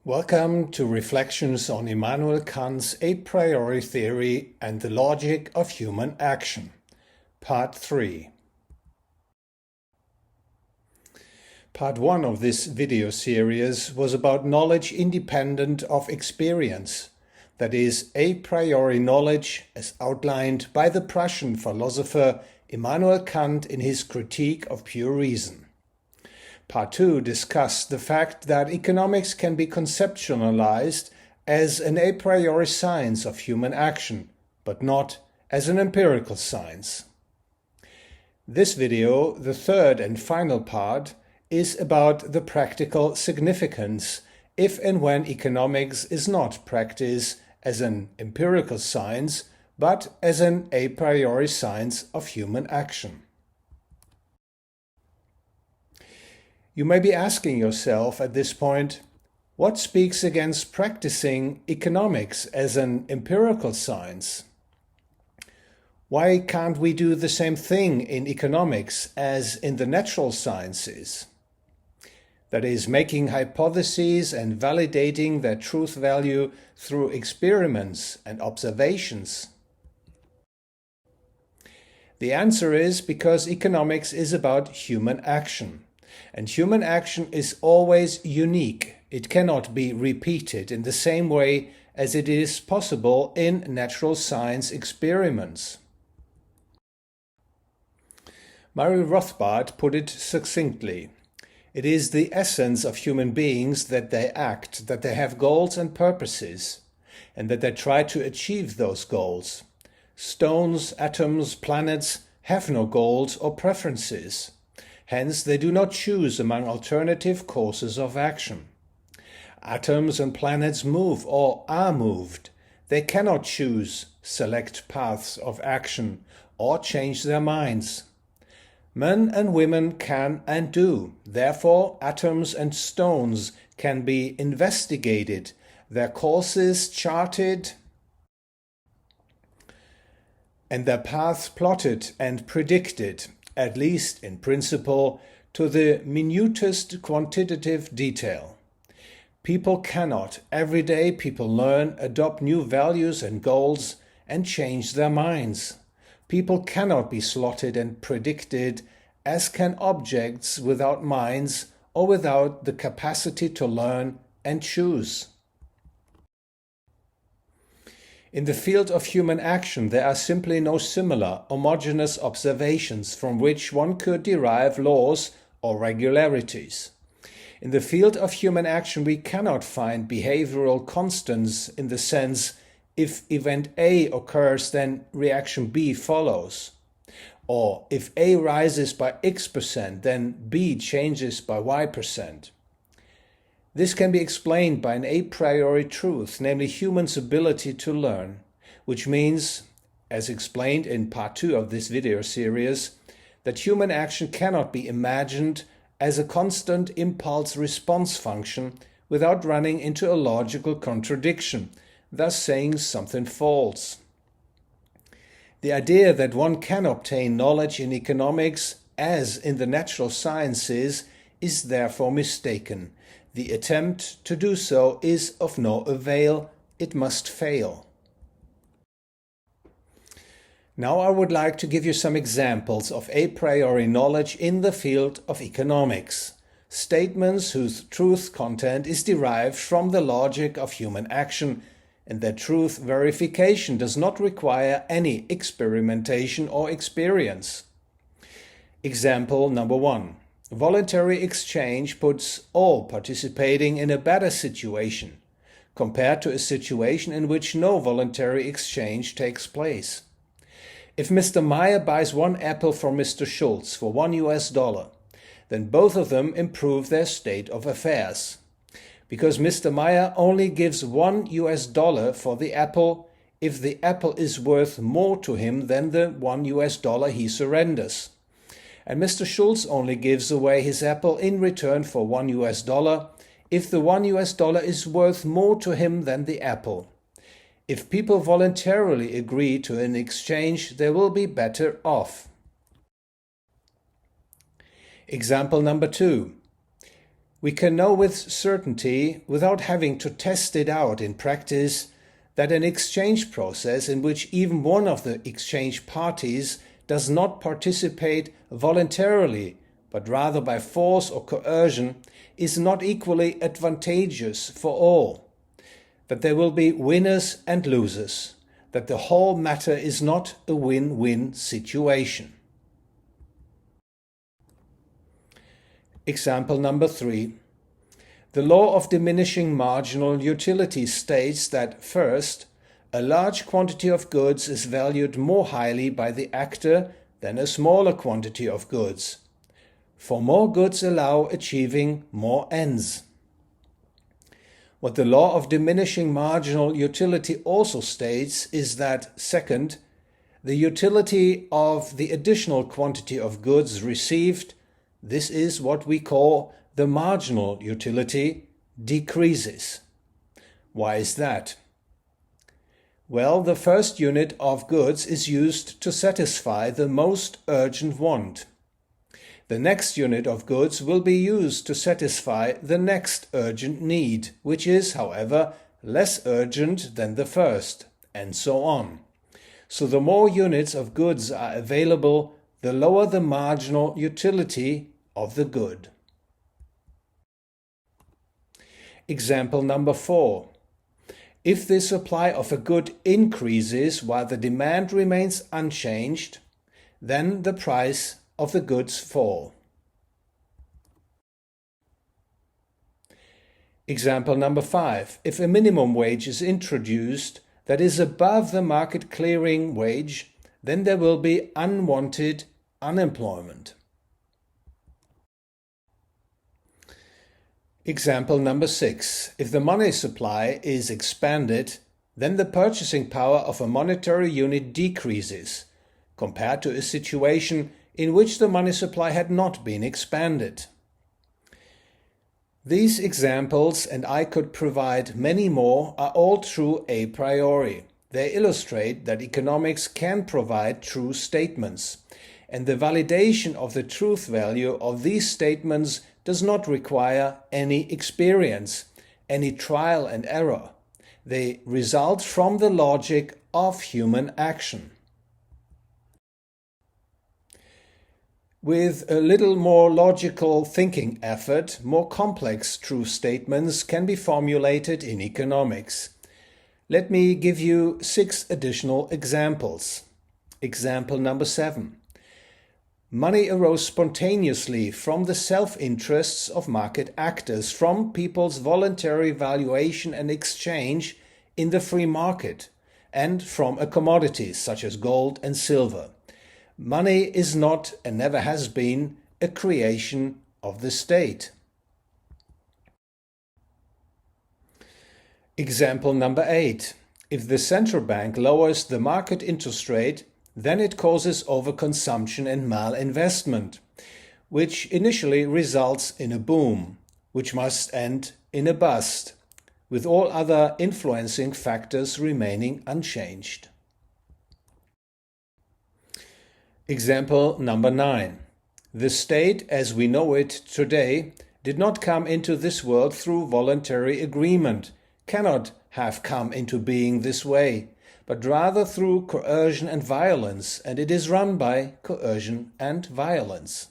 Welcome to Reflections on Immanuel Kant's a priori theory and the logic of human action, Part 3. Part 1 of this video series was about knowledge independent of experience, that is, a priori knowledge as outlined by the Prussian philosopher Immanuel Kant in his Critique of Pure Reason. Part 2 discussed the fact that economics can be conceptualized as an a priori science of human action, but not as an empirical science. This video, the third and final part, is about the practical significance if and when economics is not practiced as an empirical science, but as an a priori science of human action. You may be asking yourself at this point, what speaks against practicing economics as an empirical science? Why can't we do the same thing in economics as in the natural sciences? That is, making hypotheses and validating their truth value through experiments and observations. The answer is because economics is about human action. And human action is always unique. It cannot be repeated in the same way as it is possible in natural science experiments. Murray Rothbard put it succinctly. It is the essence of human beings that they act, that they have goals and purposes, and that they try to achieve those goals. Stones, atoms, planets have no goals or preferences. Hence, they do not choose among alternative courses of action. Atoms and planets move or are moved. They cannot choose, select paths of action, or change their minds. Men and women can and do. Therefore, atoms and stones can be investigated, their courses charted, and their paths plotted and predicted, at least in principle, to the minutest quantitative detail. People cannot. Every day people learn, adopt new values and goals, and change their minds. People cannot be slotted and predicted, as can objects without minds or without the capacity to learn and choose. In the field of human action, there are simply no similar, homogeneous observations from which one could derive laws or regularities. In the field of human action, we cannot find behavioral constants in the sense, if event A occurs, then reaction B follows. Or if A rises by X%, then B changes by Y%. This can be explained by an a priori truth, namely humans' ability to learn, which means, as explained in part 2 of this video series, that human action cannot be imagined as a constant impulse response function without running into a logical contradiction, thus saying something false. The idea that one can obtain knowledge in economics as in the natural sciences is therefore mistaken. The attempt to do so is of no avail, it must fail. Now I would like to give you some examples of a priori knowledge in the field of economics. Statements whose truth content is derived from the logic of human action, and that truth verification does not require any experimentation or experience. Example number 1. Voluntary exchange puts all participating in a better situation, compared to a situation in which no voluntary exchange takes place. If Mr. Meyer buys one apple from Mr. Schultz for $1, then both of them improve their state of affairs. Because Mr. Meyer only gives $1 for the apple if the apple is worth more to him than the $1 he surrenders. And Mr. Schultz only gives away his apple in return for $1 if the $1 is worth more to him than the apple. If people voluntarily agree to an exchange, they will be better off. Example number 2. We can know with certainty, without having to test it out in practice, that an exchange process in which even one of the exchange parties does not participate voluntarily, but rather by force or coercion, is not equally advantageous for all. That there will be winners and losers, that the whole matter is not a win-win situation. Example number 3. The law of diminishing marginal utility states that, first, a large quantity of goods is valued more highly by the actor than a smaller quantity of goods, for more goods allow achieving more ends. What the law of diminishing marginal utility also states is that, second, the utility of the additional quantity of goods received, this is what we call the marginal utility, decreases. Why is that? Well, the first unit of goods is used to satisfy the most urgent want. The next unit of goods will be used to satisfy the next urgent need, which is, however, less urgent than the first, and so on. So the more units of goods are available, the lower the marginal utility of the good. Example number 4. If the supply of a good increases while the demand remains unchanged, then the price of the goods fall. Example number 5. If a minimum wage is introduced that is above the market clearing wage, then there will be unwanted unemployment. Example number 6. If the money supply is expanded, then the purchasing power of a monetary unit decreases, compared to a situation in which the money supply had not been expanded. These examples, and I could provide many more, are all true a priori. They illustrate that economics can provide true statements, and the validation of the truth value of these statements does not require any experience, any trial and error. They result from the logic of human action. With a little more logical thinking effort, more complex true statements can be formulated in economics. Let me give you 6 additional examples. Example number 7. Money arose spontaneously from the self-interests of market actors, from people's voluntary valuation and exchange in the free market, and from a commodity such as gold and silver. Money is not, and never has been, a creation of the state. Example number 8. If the central bank lowers the market interest rate, then it causes overconsumption and malinvestment, which initially results in a boom, which must end in a bust, with all other influencing factors remaining unchanged. Example number 9. The state, as we know it today, did not come into this world through voluntary agreement, cannot have come into being this way, but rather through coercion and violence, and it is run by coercion and violence.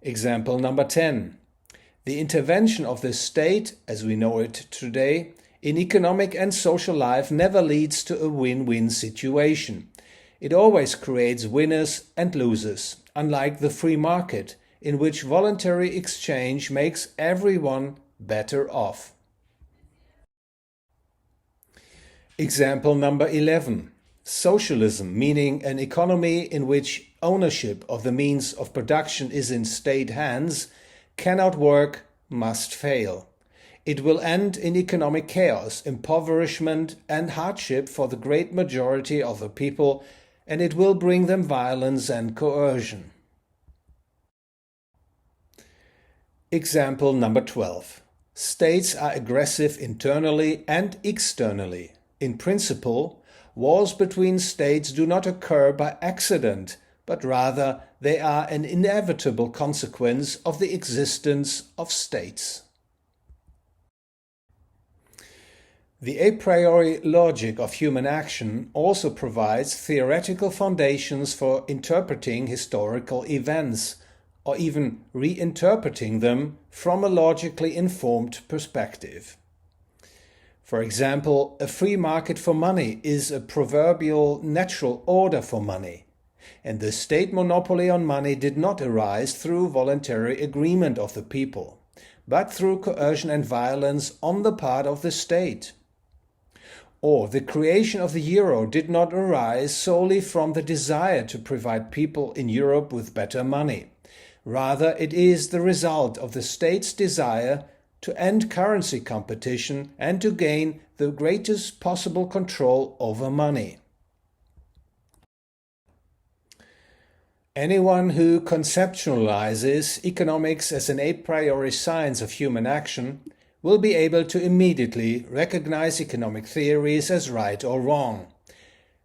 Example number 10. The intervention of the state, as we know it today, in economic and social life never leads to a win-win situation. It always creates winners and losers, unlike the free market, in which voluntary exchange makes everyone better off. Example number 11. Socialism, meaning an economy in which ownership of the means of production is in state hands, cannot work, must fail. It will end in economic chaos, impoverishment and hardship for the great majority of the people, and it will bring them violence and coercion. Example number 12. States are aggressive internally and externally. In principle, wars between states do not occur by accident, but rather they are an inevitable consequence of the existence of states. The a priori logic of human action also provides theoretical foundations for interpreting historical events, or even reinterpreting them from a logically informed perspective. For example, a free market for money is a proverbial natural order for money, and the state monopoly on money did not arise through voluntary agreement of the people, but through coercion and violence on the part of the state. Or the creation of the euro did not arise solely from the desire to provide people in Europe with better money. Rather, it is the result of the state's desire to end currency competition and to gain the greatest possible control over money. Anyone who conceptualizes economics as an a priori science of human action will be able to immediately recognize economic theories as right or wrong,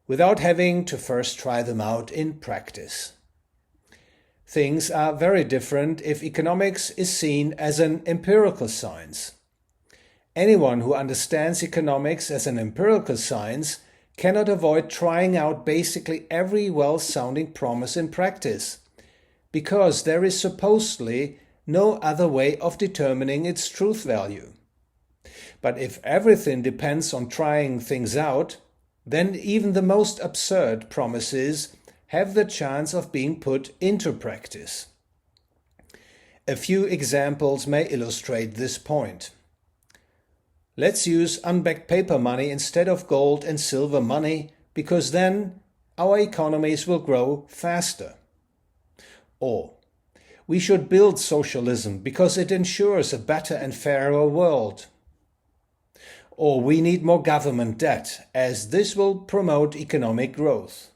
without having to first try them out in practice. Things are very different if economics is seen as an empirical science. Anyone who understands economics as an empirical science cannot avoid trying out basically every well-sounding promise in practice, because there is supposedly no other way of determining its truth value. But if everything depends on trying things out, then even the most absurd promises have the chance of being put into practice. A few examples may illustrate this point. Let's use unbacked paper money instead of gold and silver money, because then our economies will grow faster. Or, we should build socialism because it ensures a better and fairer world. Or we need more government debt, as this will promote economic growth.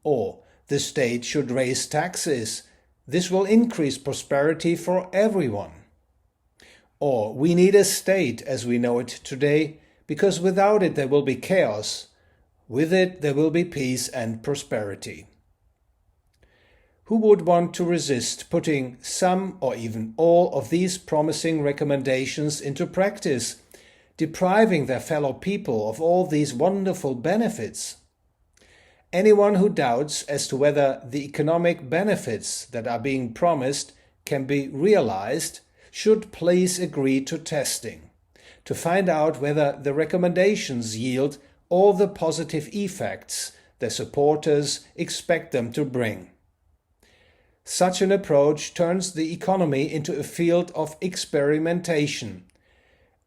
Or the state should raise taxes. This will increase prosperity for everyone. Or we need a state as we know it today, because without it there will be chaos. With it there will be peace and prosperity. Who would want to resist putting some or even all of these promising recommendations into practice, depriving their fellow people of all these wonderful benefits? Anyone who doubts as to whether the economic benefits that are being promised can be realized should please agree to testing, to find out whether the recommendations yield all the positive effects their supporters expect them to bring. Such an approach turns the economy into a field of experimentation,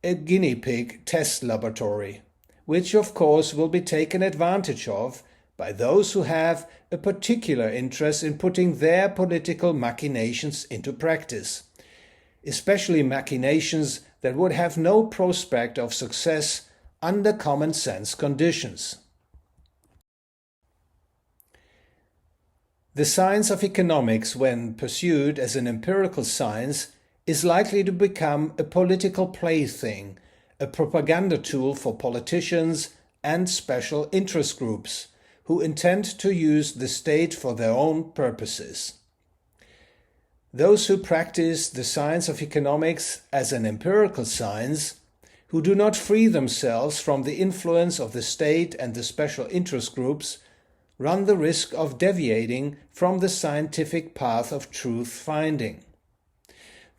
a guinea pig test laboratory, which of course will be taken advantage of by those who have a particular interest in putting their political machinations into practice, especially machinations that would have no prospect of success under common sense conditions. The science of economics, when pursued as an empirical science, is likely to become a political plaything, a propaganda tool for politicians and special interest groups who intend to use the state for their own purposes. Those who practice the science of economics as an empirical science, who do not free themselves from the influence of the state and the special interest groups, run the risk of deviating from the scientific path of truth-finding.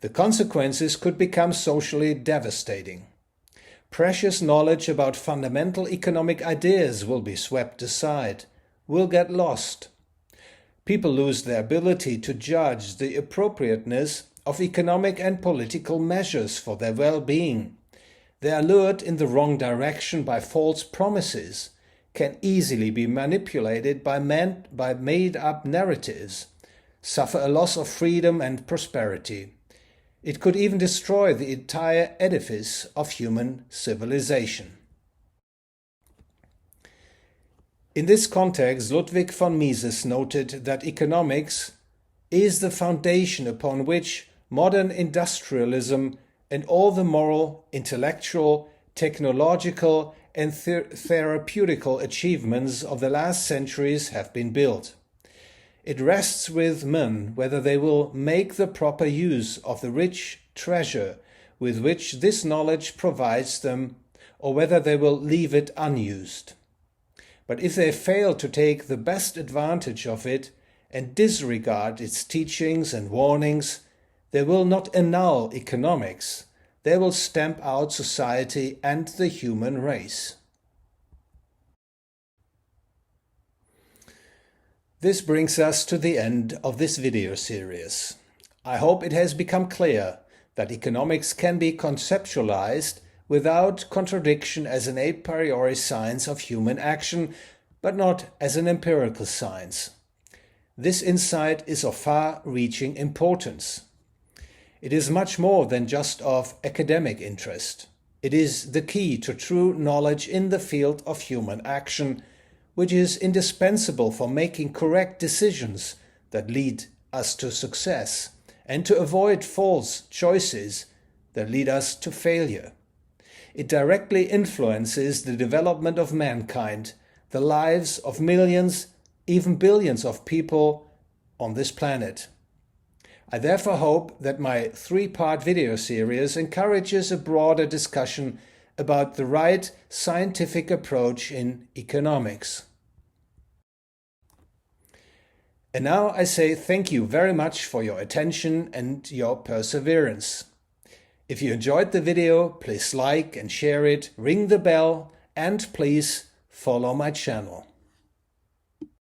The consequences could become socially devastating. Precious knowledge about fundamental economic ideas will be swept aside, will get lost. People lose their ability to judge the appropriateness of economic and political measures for their well-being. They are lured in the wrong direction by false promises, can easily be manipulated by made-up narratives, suffer a loss of freedom and prosperity. It could even destroy the entire edifice of human civilization. In this context, Ludwig von Mises noted that economics is the foundation upon which modern industrialism and all the moral, intellectual, technological and therapeutical achievements of the last centuries have been built. It rests with men whether they will make the proper use of the rich treasure with which this knowledge provides them, or whether they will leave it unused. But if they fail to take the best advantage of it and disregard its teachings and warnings, they will not annul economics, they will stamp out society and the human race. This brings us to the end of this video series. I hope it has become clear that economics can be conceptualized without contradiction as an a priori science of human action, but not as an empirical science. This insight is of far-reaching importance. It is much more than just of academic interest. It is the key to true knowledge in the field of human action, which is indispensable for making correct decisions that lead us to success and to avoid false choices that lead us to failure. It directly influences the development of mankind, the lives of millions, even billions of people on this planet. I therefore hope that my 3-part video series encourages a broader discussion about the right scientific approach in economics. And now I say thank you very much for your attention and your perseverance. If you enjoyed the video, please like and share it, ring the bell, and please follow my channel.